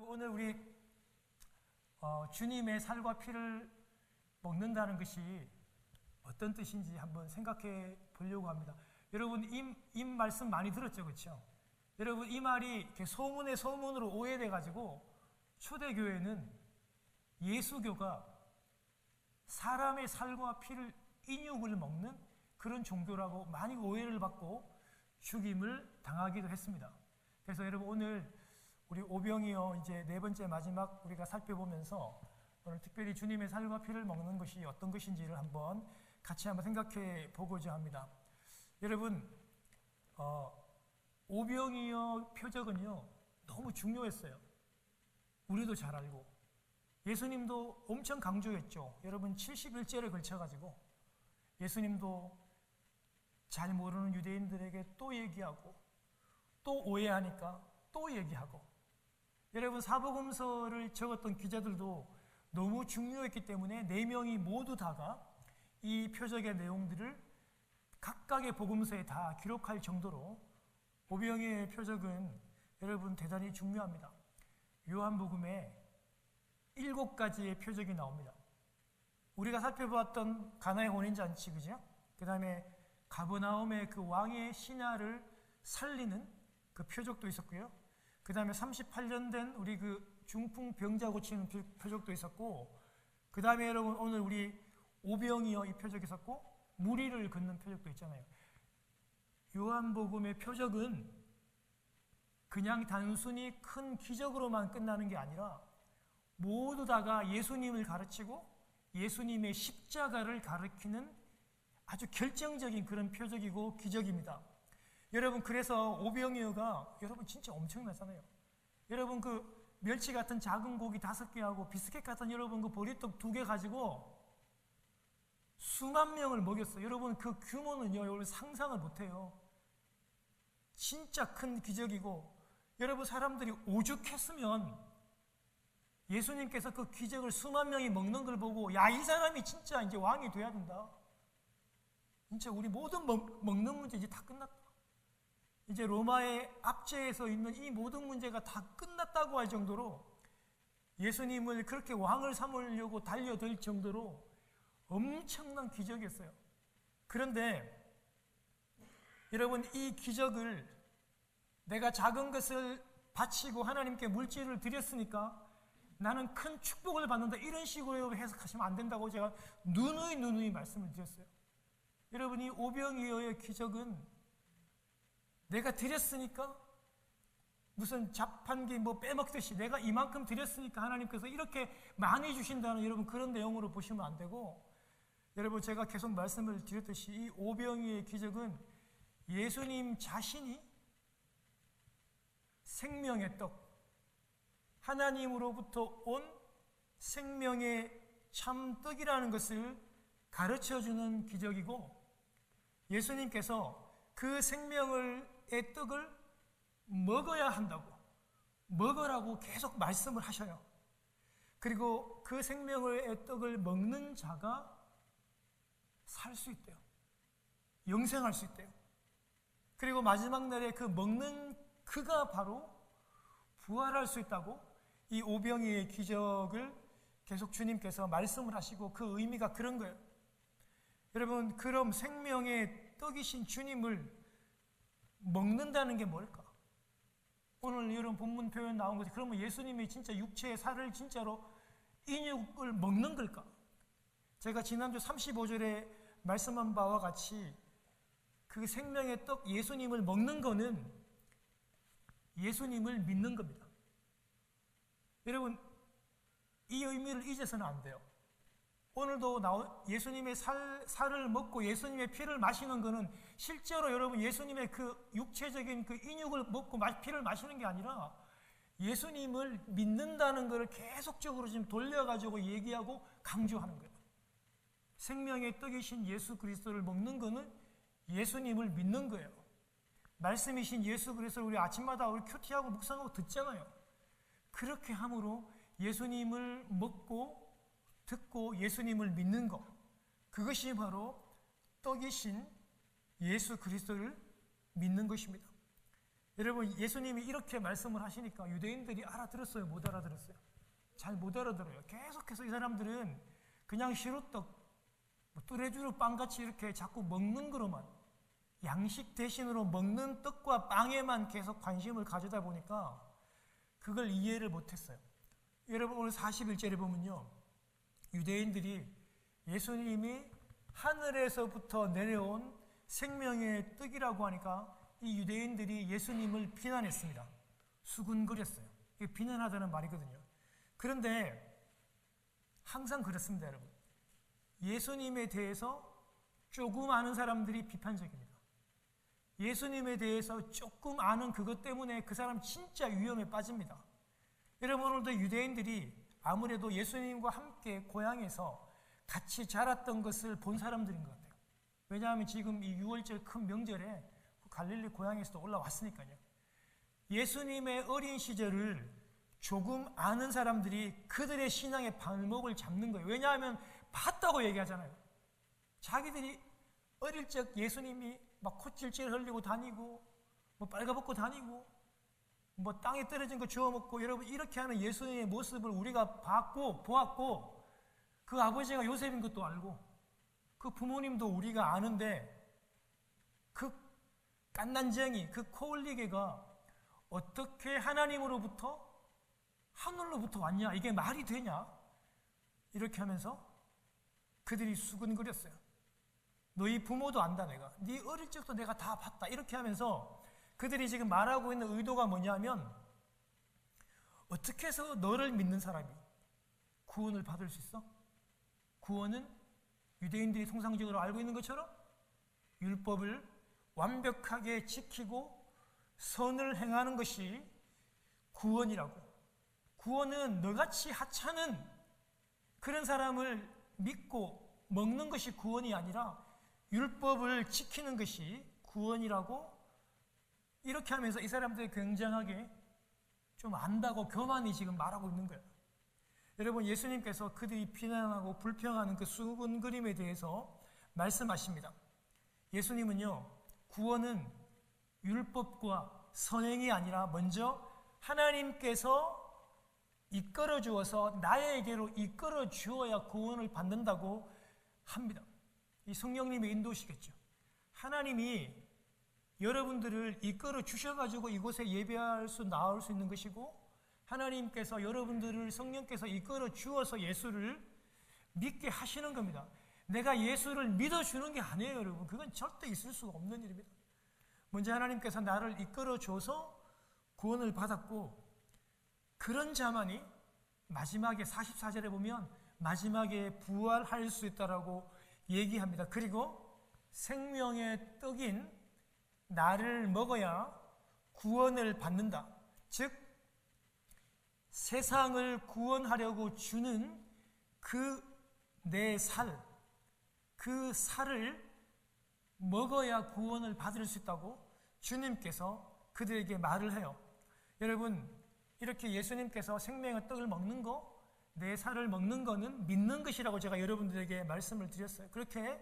오늘 우리 주님의 살과 피를 먹는다는 것이 어떤 뜻인지 한번 생각해 보려고 합니다. 여러분 이 말씀 많이 들었죠, 그렇죠? 여러분 이 말이 이렇게 소문으로 오해돼 가지고 초대교회는 예수교가 사람의 살과 피를 인육을 먹는 그런 종교라고 많이 오해를 받고 죽임을 당하기도 했습니다. 그래서 여러분 오늘 우리 오병이어 이제 네 번째 마지막 우리가 살펴보면서 오늘 특별히 주님의 살과 피를 먹는 것이 어떤 것인지를 같이 한번 생각해 보고자 합니다. 여러분 오병이어 표적은요 너무 중요했어요. 우리도 잘 알고 예수님도 엄청 강조했죠. 여러분 70일째를 걸쳐가지고 예수님도 잘 모르는 유대인들에게 또 얘기하고 또 오해하니까 또 얘기하고, 여러분 사복음서를 적었던 기자들도 너무 중요했기 때문에 4명이 모두 다가 이 표적의 내용들을 각각의 복음서에 다 기록할 정도로 오병이어의 표적은 여러분 대단히 중요합니다. 요한복음에 7가지의 표적이 나옵니다. 우리가 살펴보았던 가나의 혼인잔치, 그죠? 그 다음에 가버나움의 그 왕의 신하를 살리는 그 표적도 있었고요. 그 다음에 38년 된 우리 그 중풍 병자 고치는 표적도 있었고, 그 다음에 여러분 오늘 우리 오병이어 이 표적이 있었고, 무리를 걷는 표적도 있잖아요. 요한복음의 표적은 그냥 단순히 큰 기적으로만 끝나는 게 아니라 모두 다가 예수님을 가르치고 예수님의 십자가를 가리키는 아주 결정적인 그런 표적이고 기적입니다. 여러분 그래서 오병이어가 여러분 진짜 엄청나잖아요. 여러분 그 멸치 같은 작은 고기 5개하고 비스켓 같은 여러분 그 보리떡 2개 가지고 수만 명을 먹였어요. 여러분 그 규모는요 여러분 상상을 못해요. 진짜 큰 기적이고, 여러분 사람들이 오죽했으면 예수님께서 그 기적을 수만 명이 먹는 걸 보고 야, 이 사람이 진짜 이제 왕이 돼야 된다. 진짜 우리 모든 먹는 문제 이제 다 끝났다. 이제 로마의 압제에서 있는 이 모든 문제가 다 끝났다고 할 정도로 예수님을 그렇게 왕을 삼으려고 달려들 정도로 엄청난 기적이었어요. 그런데 여러분 이 기적을 내가 작은 것을 바치고 하나님께 물질을 드렸으니까 나는 큰 축복을 받는다, 이런 식으로 해석하시면 안 된다고 제가 누누이 말씀을 드렸어요. 여러분 이 오병이어의 기적은 내가 드렸으니까 무슨 자판기 빼먹듯이 내가 이만큼 드렸으니까 하나님께서 이렇게 많이 주신다는 여러분 그런 내용으로 보시면 안 되고, 여러분 제가 계속 말씀을 드렸듯이 이 오병이어의 기적은 예수님 자신이 생명의 떡, 하나님으로부터 온 생명의 참 떡이라는 것을 가르쳐주는 기적이고, 예수님께서 그 생명의 떡을 먹어야 한다고, 먹으라고 계속 말씀을 하셔요. 그리고 그 생명의 떡을 먹는 자가 살 수 있대요. 영생할 수 있대요. 그리고 마지막 날에 그 먹는 그가 바로 부활할 수 있다고 이 오병이어의 기적을 계속 주님께서 말씀을 하시고, 그 의미가 그런 거예요. 여러분 그럼 생명의 떡이신 주님을 먹는다는 게 뭘까? 오늘 이런 본문 표현 나온 거지. 그러면 예수님이 진짜 육체의 살을 진짜로 인육을 먹는 걸까? 제가 지난주 35절에 말씀한 바와 같이 그 생명의 떡 예수님을 먹는 거는 예수님을 믿는 겁니다. 여러분 이 의미를 잊어서는 안 돼요. 오늘도 예수님의 살을 먹고 예수님의 피를 마시는 것은 실제로 여러분 예수님의 그 육체적인 그 인육을 먹고 피를 마시는 게 아니라 예수님을 믿는다는 것을 계속적으로 지금 돌려가지고 얘기하고 강조하는 거예요. 생명의 떡이신 예수 그리스도를 먹는 것은 예수님을 믿는 거예요. 말씀이신 예수 그리스도를 우리 아침마다 우리 큐티하고 묵상하고 듣잖아요. 그렇게 함으로 예수님을 먹고 듣고 예수님을 믿는 것, 그것이 바로 떡이신 예수 그리스도를 믿는 것입니다. 여러분, 예수님이 이렇게 말씀을 하시니까 유대인들이 알아들었어요? 못 알아들었어요? 잘 못 알아들어요. 계속해서 이 사람들은 그냥 시루떡, 뚜레쥬르 빵같이 이렇게 자꾸 먹는 거로만, 양식 대신으로 먹는 떡과 빵에만 계속 관심을 가져다 보니까 그걸 이해를 못했어요. 여러분, 오늘 41절에 보면요, 유대인들이 예수님이 하늘에서부터 내려온 생명의 떡이라고 하니까 이 유대인들이 예수님을 비난했습니다. 수군거렸어요. 이게 비난하다는 말이거든요. 그런데 항상 그렇습니다, 여러분. 예수님에 대해서 조금 아는 사람들이 비판적입니다. 예수님에 대해서 조금 아는 그것 때문에 그 사람 진짜 위험에 빠집니다. 여러분, 오늘도 유대인들이 아무래도 예수님과 함께 고향에서 같이 자랐던 것을 본 사람들인 것 같아요. 왜냐하면 지금 이 6월절 큰 명절에 갈릴리 고향에서도 올라왔으니까요. 예수님의 어린 시절을 조금 아는 사람들이 그들의 신앙의 발목을 잡는 거예요. 왜냐하면 봤다고 얘기하잖아요. 자기들이 어릴 적 예수님이 막 콧질질 흘리고 다니고, 뭐 빨가벗고 다니고, 뭐 땅에 떨어진 거 주워 먹고, 여러분 이렇게 하는 예수님의 모습을 우리가 보았고, 그 아버지가 요셉인 것도 알고, 그 부모님도 우리가 아는데, 그 깐난쟁이, 그 코올리개가 어떻게 하나님으로부터, 하늘로부터 왔냐? 이게 말이 되냐? 이렇게 하면서 그들이 수근거렸어요. 너희 부모도 안다, 내가. 네 어릴 적도 내가 다 봤다. 이렇게 하면서 그들이 지금 말하고 있는 의도가 뭐냐면, 어떻게 해서 너를 믿는 사람이 구원을 받을 수 있어? 구원은 유대인들이 통상적으로 알고 있는 것처럼 율법을 완벽하게 지키고 선을 행하는 것이 구원이라고. 구원은 너같이 하찮은 그런 사람을 믿고 먹는 것이 구원이 아니라 율법을 지키는 것이 구원이라고, 이렇게 하면서 이 사람들이 굉장하게 좀 안다고 교만이 지금 말하고 있는 거예요. 여러분, 예수님께서 그들이 비난하고 불평하는 그 수군거림에 대해서 말씀하십니다. 예수님은요, 구원은 율법과 선행이 아니라 먼저 하나님께서 이끌어 주어서 나에게로 이끌어 주어야 구원을 받는다고 합니다. 이 성령님의 인도시겠죠. 하나님이 여러분들을 이끌어 주셔가지고 이곳에 예배할 수 나올 수 있는 것이고, 하나님께서 여러분들을 성령께서 이끌어 주어서 예수를 믿게 하시는 겁니다. 내가 예수를 믿어주는 게 아니에요, 여러분. 그건 절대 있을 수가 없는 일입니다. 먼저 하나님께서 나를 이끌어 줘서 구원을 받았고, 그런 자만이 마지막에 44절에 보면 마지막에 부활할 수 있다라고 얘기합니다. 그리고 생명의 떡인 나를 먹어야 구원을 받는다. 즉 세상을 구원하려고 주는 그 내 살, 그 살을 먹어야 구원을 받을 수 있다고 주님께서 그들에게 말을 해요. 여러분, 이렇게 예수님께서 생명의 떡을 먹는 거, 내 살을 먹는 거는 믿는 것이라고 제가 여러분들에게 말씀을 드렸어요. 그렇게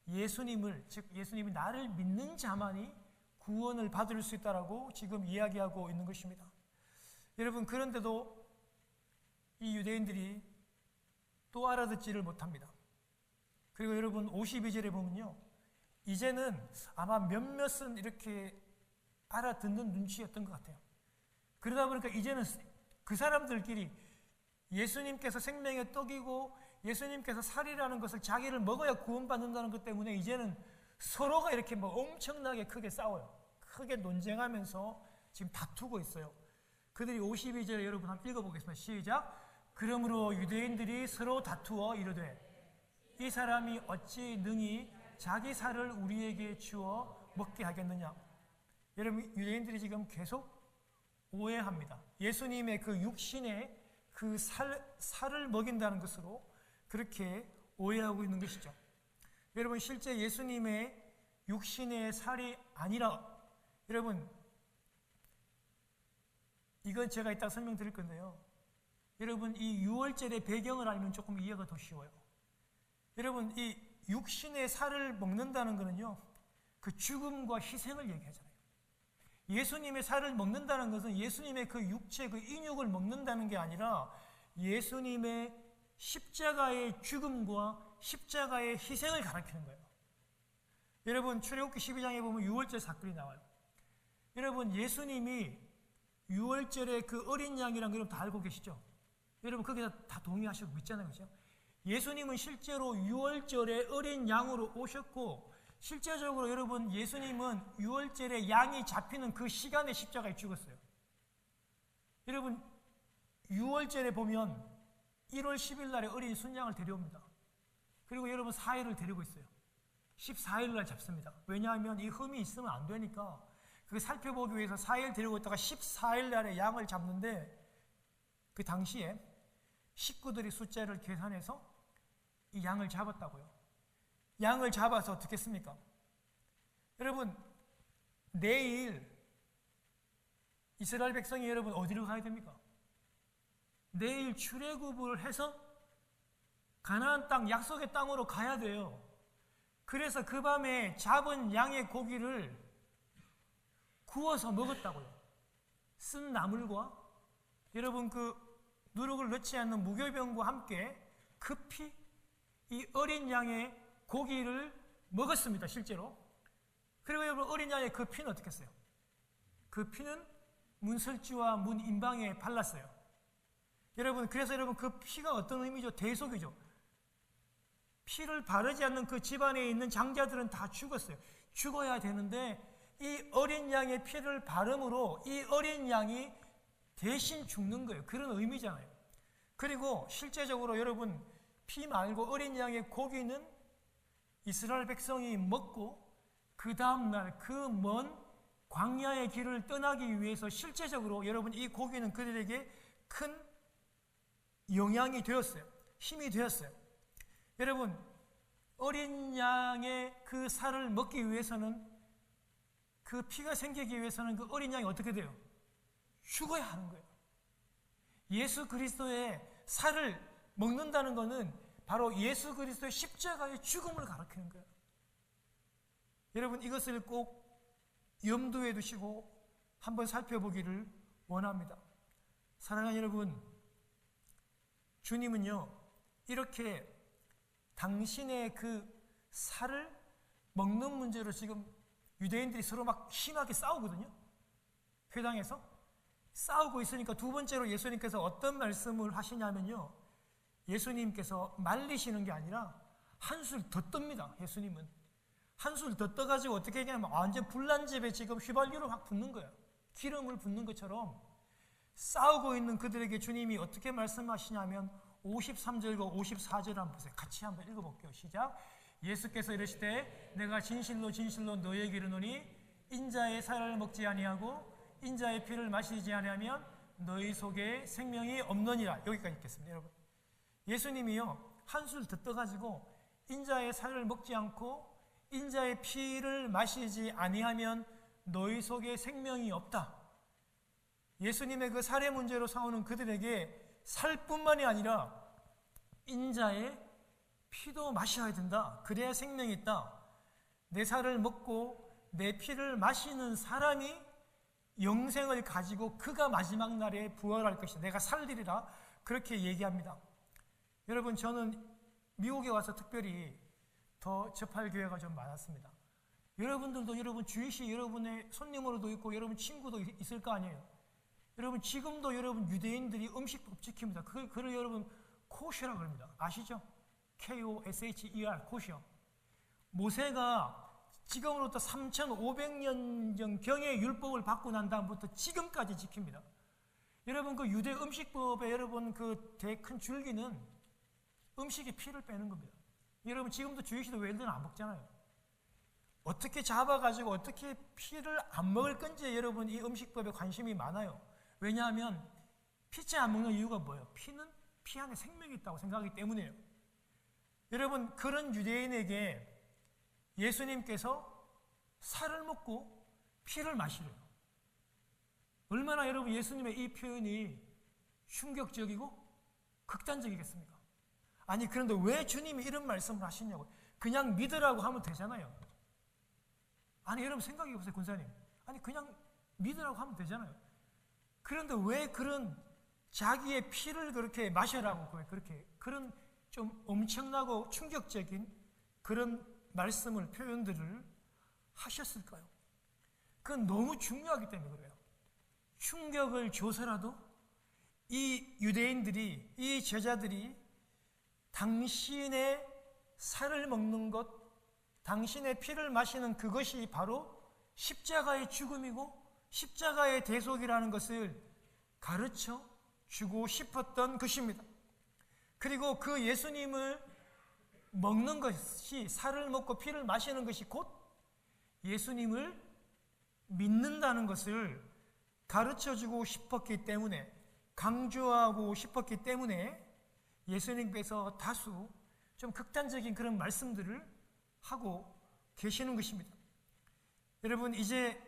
예수님을, 즉 예수님이 나를 믿는 자만이 구원을 받을 수 있다라고 지금 이야기하고 있는 것입니다. 여러분, 그런데도 이 유대인들이 또 알아듣지를 못합니다. 그리고 여러분 52절에 보면요, 이제는 아마 몇몇은 이렇게 알아듣는 눈치였던 것 같아요. 그러다 보니까 이제는 그 사람들끼리 예수님께서 생명의 떡이고 예수님께서 살이라는 것을 자기를 먹어야 구원받는다는 것 때문에 이제는 서로가 이렇게 뭐 엄청나게 크게 싸워요. 크게 논쟁하면서 지금 다투고 있어요. 그들이 52절에 여러분 한번 읽어보겠습니다. 시작. 그러므로 유대인들이 서로 다투어 이르되 이 사람이 어찌 능히 자기 살을 우리에게 주어 먹게 하겠느냐. 여러분, 유대인들이 지금 계속 오해합니다. 예수님의 그 육신의 그 살을 먹인다는 것으로 그렇게 오해하고 있는 것이죠. 여러분, 실제 예수님의 육신의 살이 아니라, 여러분, 이건 제가 이따 설명드릴 건데요. 여러분, 이 6월절의 배경을 알면 조금 이해가 더 쉬워요. 여러분, 이 육신의 살을 먹는다는 것은요, 그 죽음과 희생을 얘기하잖아요. 예수님의 살을 먹는다는 것은 예수님의 그 육체, 그 인육을 먹는다는 게 아니라 예수님의 십자가의 죽음과 십자가의 희생을 가리키는 거예요. 여러분, 출애굽기 12장에 보면 유월절 사건이 나와요. 여러분, 예수님이 유월절에 그 어린 양이란 걸 다 알고 계시죠? 여러분, 거기서 다 동의하시고 믿잖아요. 그죠? 예수님은 실제로 유월절에 어린 양으로 오셨고, 실제적으로 여러분, 예수님은 유월절에 양이 잡히는 그 시간에 십자가에 죽었어요. 여러분, 유월절에 보면 1월 10일 날에 어린 순양을 데려옵니다. 그리고 여러분, 4일을 데리고 있어요. 14일 날 잡습니다. 왜냐하면 이 흠이 있으면 안 되니까 그 살펴보기 위해서 4일 데리고 있다가 14일 날에 양을 잡는데, 그 당시에 식구들이 숫자를 계산해서 이 양을 잡았다고요. 양을 잡아서 어떻게 했습니까? 여러분, 내일 이스라엘 백성이 여러분 어디로 가야 됩니까? 내일 출애굽을 해서 가나안 땅, 약속의 땅으로 가야 돼요. 그래서 그 밤에 잡은 양의 고기를 구워서 먹었다고요. 쓴 나물과 여러분 그 누룩을 넣지 않는 무교병과 함께 급히 이 어린 양의 고기를 먹었습니다. 실제로. 그리고 여러분, 어린 양의 그 피는 어떻게 했어요? 그 피는 문설주와 문인방에 발랐어요. 여러분, 그래서 여러분 그 피가 어떤 의미죠? 대속이죠. 피를 바르지 않는 그 집안에 있는 장자들은 다 죽었어요. 죽어야 되는데 이 어린 양의 피를 바름으로 이 어린 양이 대신 죽는 거예요. 그런 의미잖아요. 그리고 실제적으로 여러분, 피 말고 어린 양의 고기는 이스라엘 백성이 먹고 그 다음날 그 먼 광야의 길을 떠나기 위해서 실제적으로 여러분 이 고기는 그들에게 큰 영향이 되었어요. 힘이 되었어요. 여러분, 어린 양의 그 살을 먹기 위해서는, 그 피가 생기기 위해서는 그 어린 양이 어떻게 돼요? 죽어야 하는 거예요. 예수 그리스도의 살을 먹는다는 것은 바로 예수 그리스도의 십자가의 죽음을 가리키는 거예요. 여러분, 이것을 꼭 염두에 두시고 한번 살펴보기를 원합니다. 사랑하는 여러분, 주님은요, 이렇게 당신의 그 살을 먹는 문제로 지금 유대인들이 서로 막 심하게 싸우거든요. 회당에서 싸우고 있으니까 두 번째로 예수님께서 어떤 말씀을 하시냐면요, 예수님께서 말리시는 게 아니라 한술 더 떱니다. 예수님은 한술 더 떠가지고 어떻게 하냐면 완전 불난집에 지금 휘발유를 확 붓는 거예요. 기름을 붓는 것처럼 싸우고 있는 그들에게 주님이 어떻게 말씀하시냐면 53절과 54절 한번 보세요. 같이 한번 읽어볼게요. 시작. 예수께서 이르시되 내가 진실로 진실로 너희에게 이르노니 인자의 살을 먹지 아니하고 인자의 피를 마시지 아니하면 너희 속에 생명이 없느니라. 여기까지 읽겠습니다. 여러분, 예수님이요 한술 더 떠가지고 인자의 살을 먹지 않고 인자의 피를 마시지 아니하면 너희 속에 생명이 없다. 예수님의 그 살의 문제로 싸우는 그들에게 살뿐만이 아니라 인자의 피도 마셔야 된다. 그래야 생명이 있다. 내 살을 먹고 내 피를 마시는 사람이 영생을 가지고 그가 마지막 날에 부활할 것이다. 내가 살리리라. 그렇게 얘기합니다. 여러분, 저는 미국에 와서 특별히 더 접할 기회가 좀 많았습니다. 여러분들도 여러분 주일시 여러분의 손님으로도 있고 여러분 친구도 있을 거 아니에요. 여러분, 지금도 여러분 유대인들이 음식법 지킵니다. 그걸 여러분 코셔라고 합니다. 아시죠? KOSHER, 코셔. 모세가 지금으로부터 3,500년 전경의 율법을 받고 난 다음부터 지금까지 지킵니다. 여러분, 그 유대 음식법의 여러분 그 큰 줄기는 음식의 피를 빼는 겁니다. 여러분, 지금도 주일시도 웰든 안 먹잖아요. 어떻게 잡아가지고 어떻게 피를 안 먹을 건지 여러분 이 음식법에 관심이 많아요. 왜냐하면 피째 안 먹는 이유가 뭐예요? 피는 피 안에 생명이 있다고 생각하기 때문이에요. 여러분, 그런 유대인에게 예수님께서 살을 먹고 피를 마시래요. 얼마나 여러분 예수님의 이 표현이 충격적이고 극단적이겠습니까? 아니, 그런데 왜 주님이 이런 말씀을 하시냐고. 그냥 믿으라고 하면 되잖아요. 아니, 여러분 생각해 보세요, 군사님. 아니, 그냥 믿으라고 하면 되잖아요. 그런데 왜 그런 자기의 피를 그렇게 마셔라고 그렇게 그런 좀 엄청나고 충격적인 그런 말씀을 표현들을 하셨을까요? 그건 너무 중요하기 때문에 그래요. 충격을 줘서라도 이 유대인들이, 이 제자들이 당신의 살을 먹는 것, 당신의 피를 마시는 그것이 바로 십자가의 죽음이고 십자가의 대속이라는 것을 가르쳐 주고 싶었던 것입니다. 그리고 그 예수님을 먹는 것이, 살을 먹고 피를 마시는 것이 곧 예수님을 믿는다는 것을 가르쳐 주고 싶었기 때문에, 강조하고 싶었기 때문에 예수님께서 다수 좀 극단적인 그런 말씀들을 하고 계시는 것입니다. 여러분, 이제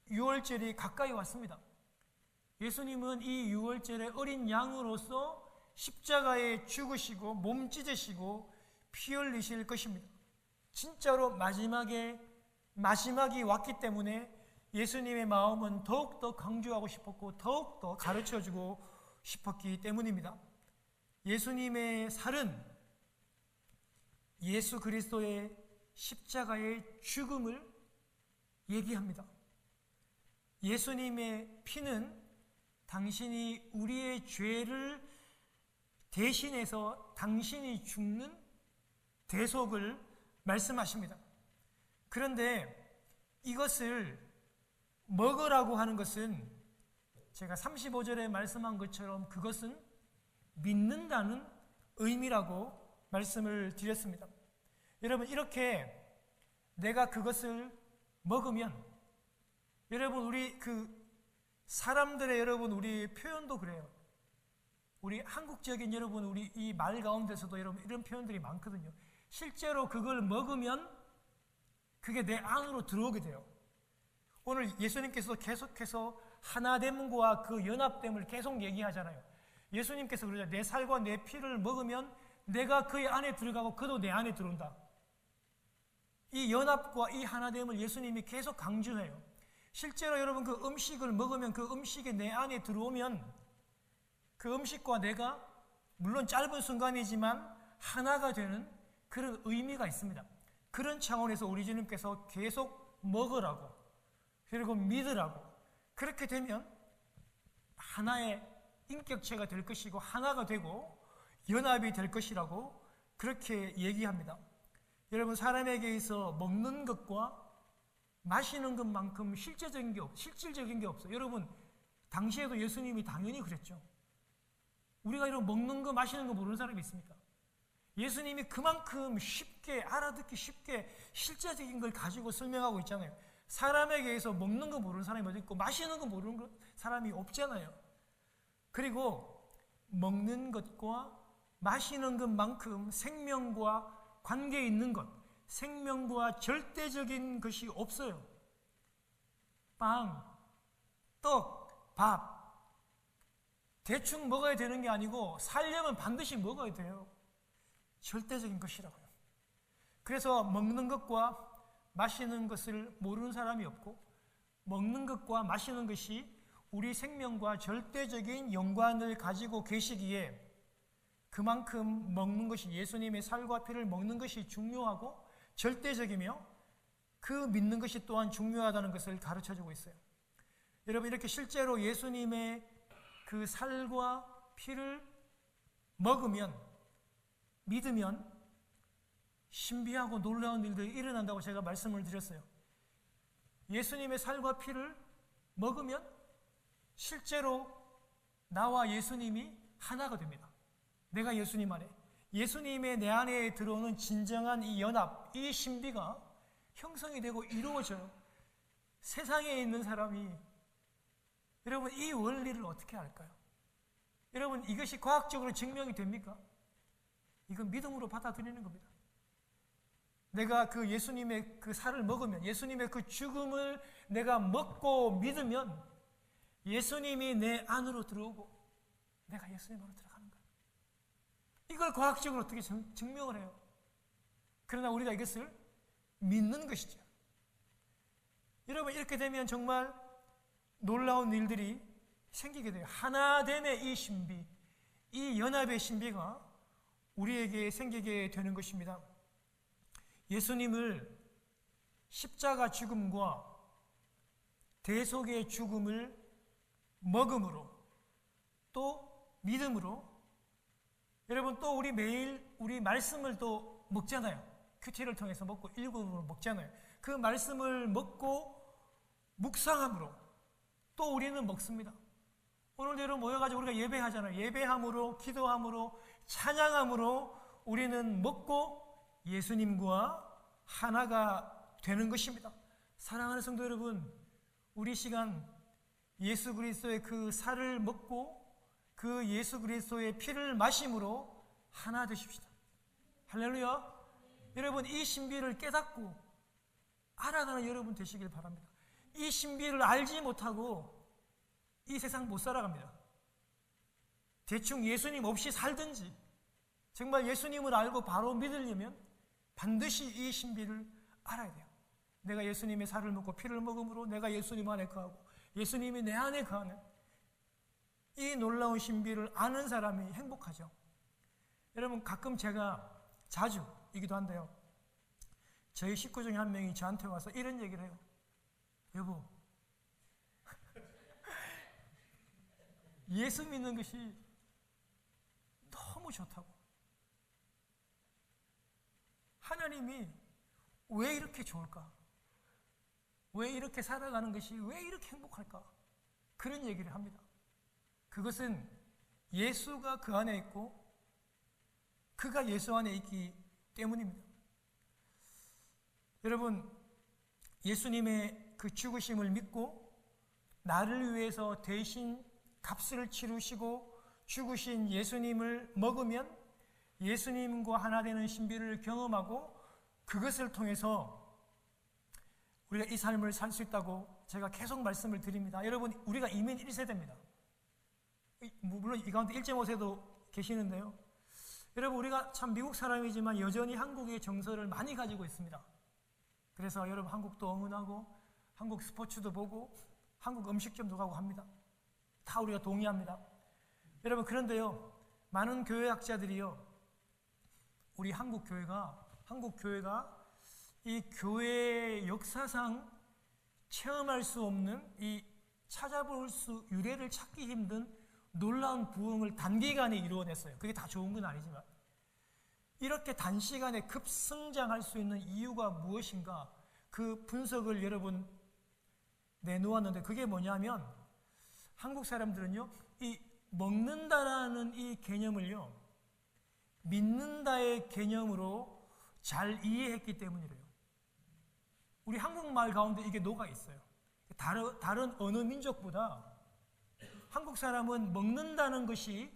유월절이 가까이 왔습니다. 예수님은 이 유월절에 어린 양으로서 십자가에 죽으시고 몸 찢으시고 피 흘리실 것입니다. 진짜로 마지막이 왔기 때문에 예수님의 마음은 더욱더 강조하고 싶었고 더욱더 가르쳐주고 싶었기 때문입니다. 예수님의 살은 예수 그리스도의 십자가의 죽음을 얘기합니다. 예수님의 피는 당신이 우리의 죄를 대신해서 당신이 죽는 대속을 말씀하십니다. 그런데 이것을 먹으라고 하는 것은 제가 35절에 말씀한 것처럼 그것은 믿는다는 의미라고 말씀을 드렸습니다. 여러분, 이렇게 내가 그것을 먹으면, 여러분, 우리 사람들의 우리 표현도 그래요. 우리 한국적인 우리 이 말 가운데서도 여러분 이런 표현들이 많거든요. 실제로 그걸 먹으면 그게 내 안으로 들어오게 돼요. 오늘 예수님께서 계속해서 하나됨과 그 연합됨을 계속 얘기하잖아요. 예수님께서 그러죠. 내 살과 내 피를 먹으면 내가 그의 안에 들어가고 그도 내 안에 들어온다. 이 연합과 이 하나됨을 예수님이 계속 강조해요. 실제로 여러분 그 음식을 먹으면 그 음식이 내 안에 들어오면 그 음식과 내가 물론 짧은 순간이지만 하나가 되는 그런 의미가 있습니다. 그런 차원에서 우리 주님께서 계속 먹으라고, 그리고 믿으라고, 그렇게 되면 하나의 인격체가 될 것이고 하나가 되고 연합이 될 것이라고 그렇게 얘기합니다. 여러분, 사람에게 있어 먹는 것과 마시는 것만큼 실질적인 게 없어요. 여러분, 당시에도 예수님이 당연히 그랬죠. 우리가 이런 먹는 거 마시는 거 모르는 사람이 있습니까? 예수님이 그만큼 쉽게, 알아듣기 쉽게 실제적인 걸 가지고 설명하고 있잖아요. 사람에게 의해서 먹는 거 모르는 사람이 어디 있고 마시는 거 모르는 사람이 없잖아요. 그리고 먹는 것과 마시는 것만큼 생명과 관계 있는 것, 생명과 절대적인 것이 없어요. 빵, 떡, 밥 대충 먹어야 되는 게 아니고 살려면 반드시 먹어야 돼요. 절대적인 것이라고요. 그래서 먹는 것과 마시는 것을 모르는 사람이 없고, 먹는 것과 마시는 것이 우리 생명과 절대적인 연관을 가지고 계시기에 그만큼 먹는 것이, 예수님의 살과 피를 먹는 것이 중요하고 절대적이며 그 믿는 것이 또한 중요하다는 것을 가르쳐주고 있어요. 여러분, 이렇게 실제로 예수님의 그 살과 피를 먹으면, 믿으면 신비하고 놀라운 일들이 일어난다고 제가 말씀을 드렸어요. 예수님의 살과 피를 먹으면 실제로 나와 예수님이 하나가 됩니다. 내가 예수님 안에, 예수님의 내 안에 들어오는 진정한 이 연합, 이 신비가 형성이 되고 이루어져요. 세상에 있는 사람이, 여러분, 이 원리를 어떻게 알까요? 여러분, 이것이 과학적으로 증명이 됩니까? 이건 믿음으로 받아들이는 겁니다. 내가 그 예수님의 그 살을 먹으면, 예수님의 그 죽음을 내가 먹고 믿으면 예수님이 내 안으로 들어오고 내가 예수님 안으로 들어가는 거예요. 이걸 과학적으로 어떻게 증명을 해요? 그러나 우리가 이것을 믿는 것이죠. 여러분, 이렇게 되면 정말 놀라운 일들이 생기게 돼요. 하나됨의 이 신비, 이 연합의 신비가 우리에게 생기게 되는 것입니다. 예수님을 십자가 죽음과 대속의 죽음을 먹음으로, 또 믿음으로, 여러분 또 우리 매일 우리 말씀을 또 먹잖아요. 큐티를 통해서 먹고 일곱으로 먹잖아요. 그 말씀을 먹고 묵상함으로 또 우리는 먹습니다. 오늘 여러분 모여가지고 우리가 예배하잖아요. 예배함으로, 기도함으로, 찬양함으로 우리는 먹고 예수님과 하나가 되는 것입니다. 사랑하는 성도 여러분, 우리 시간 예수 그리스도의 그 살을 먹고 그 예수 그리스도의 피를 마심으로 하나 되십시다. 할렐루야. 여러분 이 신비를 깨닫고 알아가는 여러분 되시길 바랍니다. 이 신비를 알지 못하고 이 세상 못 살아갑니다. 대충 예수님 없이 살든지 정말 예수님을 알고 바로 믿으려면 반드시 이 신비를 알아야 돼요. 내가 예수님의 살을 먹고 피를 먹음으로 내가 예수님 안에 거하고 예수님이 내 안에 거하는 이 놀라운 신비를 아는 사람이 행복하죠. 여러분 가끔 제가 자주이기도 한데요, 저희 식구 중에 한 명이 저한테 와서 이런 얘기를 해요. 여보, 예수 믿는 것이 너무 좋다고. 하나님이 왜 이렇게 좋을까? 왜 이렇게 살아가는 것이 왜 이렇게 행복할까? 그런 얘기를 합니다. 그것은 예수가 그 안에 있고 그가 예수 안에 있기 때문입니다. 여러분, 예수님의 그 죽으심을 믿고 나를 위해서 대신 값을 치르시고 죽으신 예수님을 먹으면 예수님과 하나 되는 신비를 경험하고 그것을 통해서 우리가 이 삶을 살 수 있다고 제가 계속 말씀을 드립니다. 여러분, 우리가 이민 1세대입니다. 물론 이 가운데 1.5세도 계시는데요. 여러분, 우리가 참 미국 사람이지만 여전히 한국의 정서를 많이 가지고 있습니다. 그래서 여러분 한국도 응원하고 한국 스포츠도 보고 한국 음식점도 가고 합니다. 다 우리가 동의합니다. 여러분, 그런데요, 많은 교회학자들이요, 우리 한국 교회가 이 교회의 역사상 체험할 수 없는, 이 찾아볼 수, 유래를 찾기 힘든 놀라운 부흥을 단기간에 이루어냈어요. 그게 다 좋은 건 아니지만 이렇게 단시간에 급성장할 수 있는 이유가 무엇인가, 그 분석을 여러분 내놓았는데, 그게 뭐냐면 한국 사람들은요, 이 먹는다라는 이 개념을요, 믿는다의 개념으로 잘 이해했기 때문이래요. 우리 한국말 가운데 이게 녹아 있어요. 다른 어느 민족보다 한국 사람은 먹는다는 것이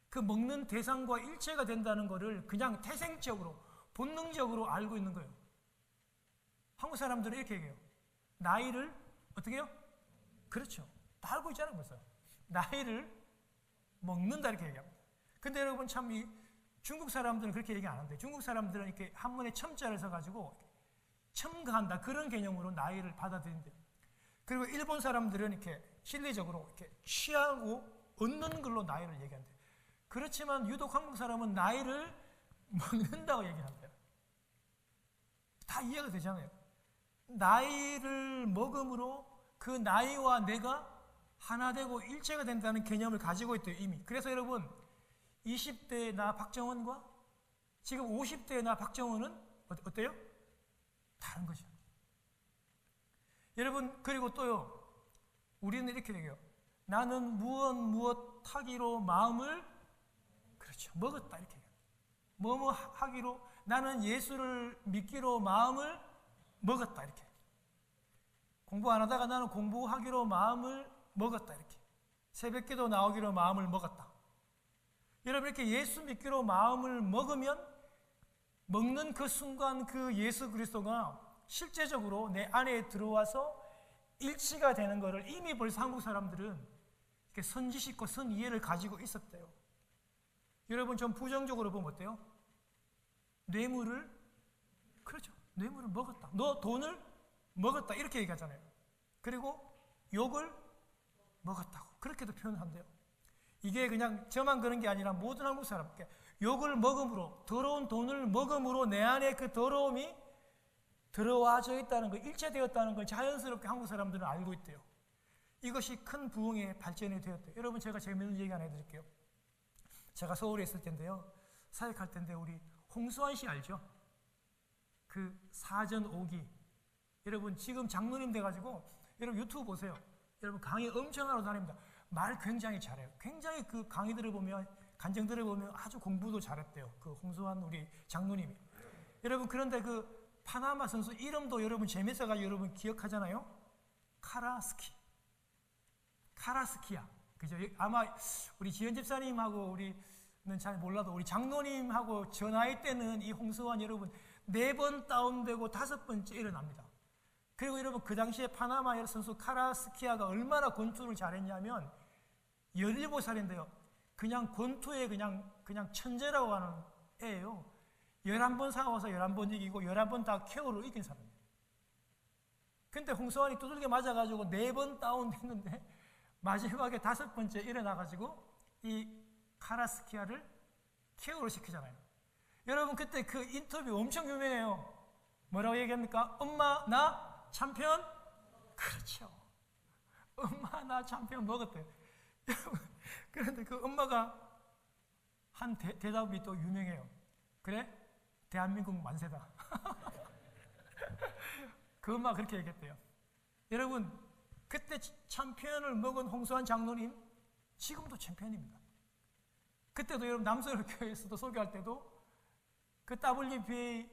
그 먹는 대상과 일체가 된다는 것을 그냥 태생적으로, 본능적으로 알고 있는 거예요. 한국 사람들은 이렇게 얘기해요. 나이를 어떻게 해요? 그렇죠. 다 알고 있잖아요, 벌써. 나이를 먹는다 이렇게 얘기합니다. 근데 여러분 참 이 중국 사람들은 그렇게 얘기 안 한대요. 중국 사람들은 이렇게 한문에 첨자를 써가지고 첨가한다, 그런 개념으로 나이를 받아들인대요. 그리고 일본 사람들은 이렇게 실리적으로 이렇게 취하고 얻는 걸로 나이를 얘기한대요. 그렇지만 유독 한국 사람은 나이를 먹는다고 얘기한대요. 다 이해가 되잖아요. 나이를 먹음으로 그 나이와 내가 하나 되고 일체가 된다는 개념을 가지고 있대요, 이미. 그래서 여러분, 20대의 나 박정원과 지금 50대의 나 박정원은 어때요? 다른 거죠. 여러분, 그리고 또요, 우리는 이렇게 얘기해요. 나는 무엇 하기로 마음을, 그렇죠, 먹었다 이렇게 얘기해요. 뭐뭐 하기로, 나는 예수를 믿기로 마음을 먹었다 이렇게. 공부 안 하다가 나는 공부하기로 마음을 먹었다 이렇게. 새벽기도 나오기로 마음을 먹었다. 여러분, 이렇게 예수 믿기로 마음을 먹으면 먹는 그 순간 그 예수 그리스도가 실제적으로 내 안에 들어와서 일치가 되는 것을 이미 벌써 한국 사람들은 이렇게 선지식과 선이해를 가지고 있었대요. 여러분, 좀 부정적으로 보면 어때요? 뇌물을, 그렇죠, 뇌물을 먹었다. 너 돈을 먹었다 이렇게 얘기하잖아요. 그리고 욕을 먹었다고 그렇게도 표현한대요. 이게 그냥 저만 그런 게 아니라 모든 한국 사람께 욕을 먹음으로, 더러운 돈을 먹음으로 내 안에 그 더러움이 들어와져 있다는 걸, 일체되었다는 걸 자연스럽게 한국 사람들은 알고 있대요. 이것이 큰 부흥의 발전이 되었대요. 여러분, 제가 재미있는 얘기 하나 해드릴게요. 제가 서울에 있을 때인데요, 사역할 때인데 우리 홍수환 씨 알죠? 그 사전 5기. 여러분 지금 장로님 돼가지고 여러분 유튜브 보세요. 여러분 강의 엄청 하러 다닙니다. 말 굉장히 잘해요. 굉장히 그 강의들을 보면, 간증들을 보면 아주 공부도 잘했대요. 그 홍수환 우리 장로님이. 여러분, 그런데 그 파나마 선수 이름도 여러분 재밌어가지고 여러분 기억하잖아요. 카라스키야. 그죠? 아마 우리 지현 집사님하고 우리는 잘 몰라도 우리 장로님하고 저 나이 때는 이 홍수환 여러분 4번 다운되고 5번째 일어납니다. 그리고 여러분 그 당시에 파나마 선수 카라스키아가 얼마나 권투를 잘했냐면 17살인데요. 그냥 권투에 그냥 천재라고 하는 애예요. 11번 싸워서 11번 이기고 11번 다 KO로 이긴 사람이에요. 근데 홍수환이 두들겨 맞아가지고 4번 다운됐는데 마지막에 5번째 일어나가지고 이 카라스키아를 KO를 시키잖아요. 여러분 그때 그 인터뷰 엄청 유명해요. 뭐라고 얘기합니까? 엄마 나 챔피언? 그렇죠. 엄마 나 챔피언 먹었대요. 그런데 그 엄마가 한 대답이 또 유명해요. 그래? 대한민국 만세다. 그 엄마가 그렇게 얘기했대요. 여러분 그때 챔피언을 먹은 홍수환 장로님 지금도 챔피언입니다. 그때도 여러분 남서울교회에서도 소개할 때도 그 WBA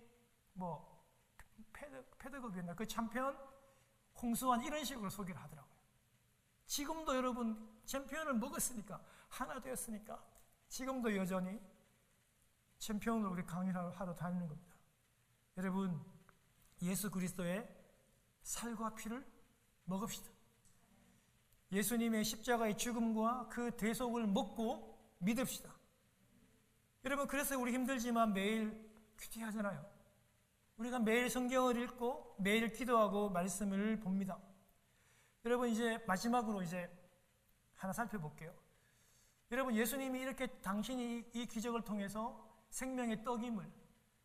패드급이었나 그 챔피언 홍수환 이런 식으로 소개를 하더라고요. 지금도 여러분 챔피언을 먹었으니까, 하나 되었으니까 지금도 여전히 챔피언으로 우리 강의를 하러 다니는 겁니다. 여러분 예수 그리스도의 살과 피를 먹읍시다. 예수님의 십자가의 죽음과 그 대속을 먹고 믿읍시다. 여러분 그래서 우리 힘들지만 매일 큐티하잖아요. 우리가 매일 성경을 읽고 매일 기도하고 말씀을 봅니다. 여러분 이제 마지막으로 이제 하나 살펴볼게요. 여러분 예수님이 이렇게 당신이 이 기적을 통해서 생명의 떡임을,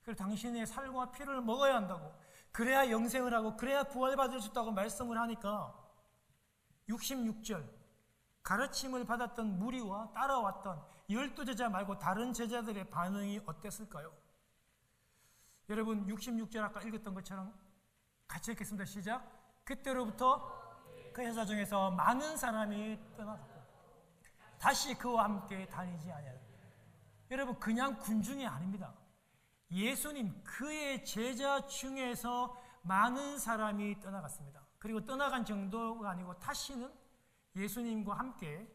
그리고 당신의 살과 피를 먹어야 한다고, 그래야 영생을 하고 그래야 부활받을 수 있다고 말씀을 하니까 66절 가르침을 받았던 무리와 따라왔던 12제자 말고 다른 제자들의 반응이 어땠을까요? 여러분 66절 아까 읽었던 것처럼 같이 읽겠습니다. 시작. 그때로부터 그 여자 중에서 많은 사람이 떠나갔고 다시 그와 함께 다니지 아니하라. 여러분 그냥 군중이 아닙니다. 예수님 그의 제자 중에서 많은 사람이 떠나갔습니다. 그리고 떠나간 정도가 아니고 다시는 예수님과 함께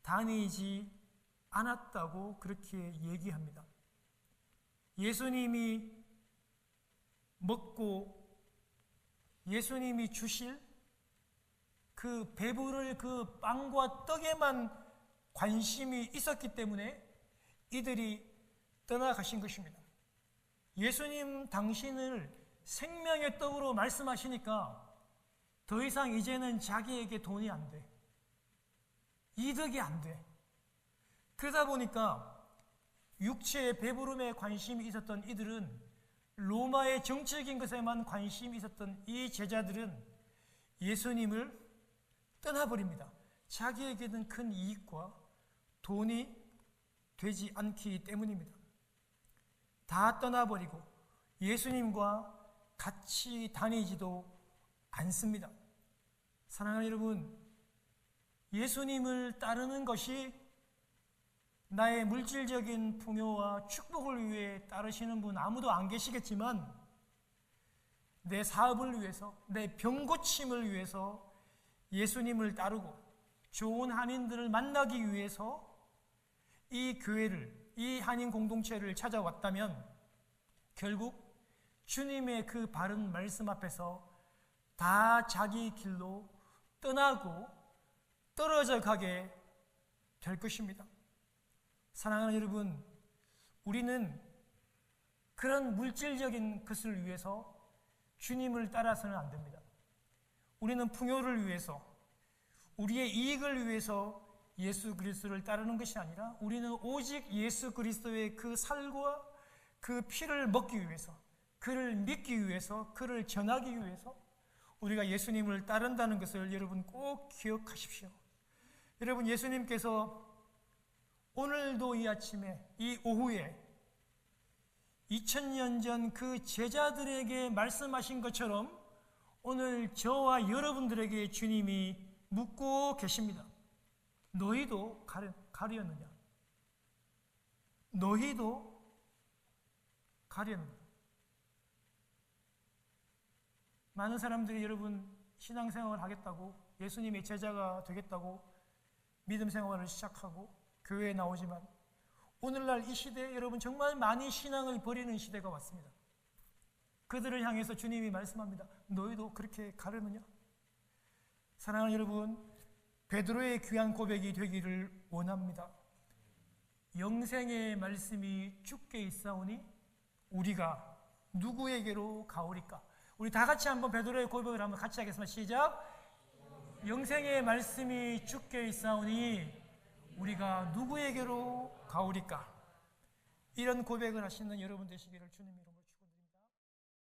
다니지 않았다고 그렇게 얘기합니다. 예수님이 먹고 예수님이 주실 그 배부를 그 빵과 떡에만 관심이 있었기 때문에 이들이 떠나가신 것입니다. 예수님 당신을 생명의 떡으로 말씀하시니까 더 이상 이제는 자기에게 돈이 안 돼. 이득이 안 돼. 그러다 보니까 육체의 배부름에 관심이 있었던 이들은, 로마의 정치적인 것에만 관심이 있었던 이 제자들은 예수님을 떠나버립니다. 자기에게는 큰 이익과 돈이 되지 않기 때문입니다. 다 떠나버리고 예수님과 같이 다니지도 않습니다. 사랑하는 여러분, 예수님을 따르는 것이 나의 물질적인 풍요와 축복을 위해 따르시는 분 아무도 안 계시겠지만, 내 사업을 위해서, 내 병고침을 위해서 예수님을 따르고 좋은 한인들을 만나기 위해서 이 교회를, 이 한인 공동체를 찾아왔다면 결국 주님의 그 바른 말씀 앞에서 다 자기 길로 떠나고 떨어져 가게 될 것입니다. 사랑하는 여러분, 우리는 그런 물질적인 것을 위해서 주님을 따라서는 안 됩니다. 우리는 풍요를 위해서, 우리의 이익을 위해서 예수 그리스도를 따르는 것이 아니라 우리는 오직 예수 그리스도의 그 살과 그 피를 먹기 위해서, 그를 믿기 위해서, 그를 전하기 위해서 우리가 예수님을 따른다는 것을 여러분 꼭 기억하십시오. 여러분, 예수님께서 오늘도 이 아침에, 이 오후에 2000년 전 그 제자들에게 말씀하신 것처럼 오늘 저와 여러분들에게 주님이 묻고 계십니다. 너희도 가리었느냐? 너희도 가리었느냐? 많은 사람들이 여러분 신앙생활을 하겠다고, 예수님의 제자가 되겠다고 믿음 생활을 시작하고 교회에 나오지만 오늘날 이 시대에 여러분 정말 많이 신앙을 버리는 시대가 왔습니다. 그들을 향해서 주님이 말씀합니다. 너희도 그렇게 가려느냐? 사랑하는 여러분, 베드로의 귀한 고백이 되기를 원합니다. 영생의 말씀이 주께 있사오니 우리가 누구에게로 가오리까? 우리 다 같이 한번 베드로의 고백을 한번 같이 하겠습니다. 시작. 영생의 말씀이 주께 있사오니 우리가 누구에게로 가오리까? 이런 고백을 하시는 여러분 되시기를 주님 이름으로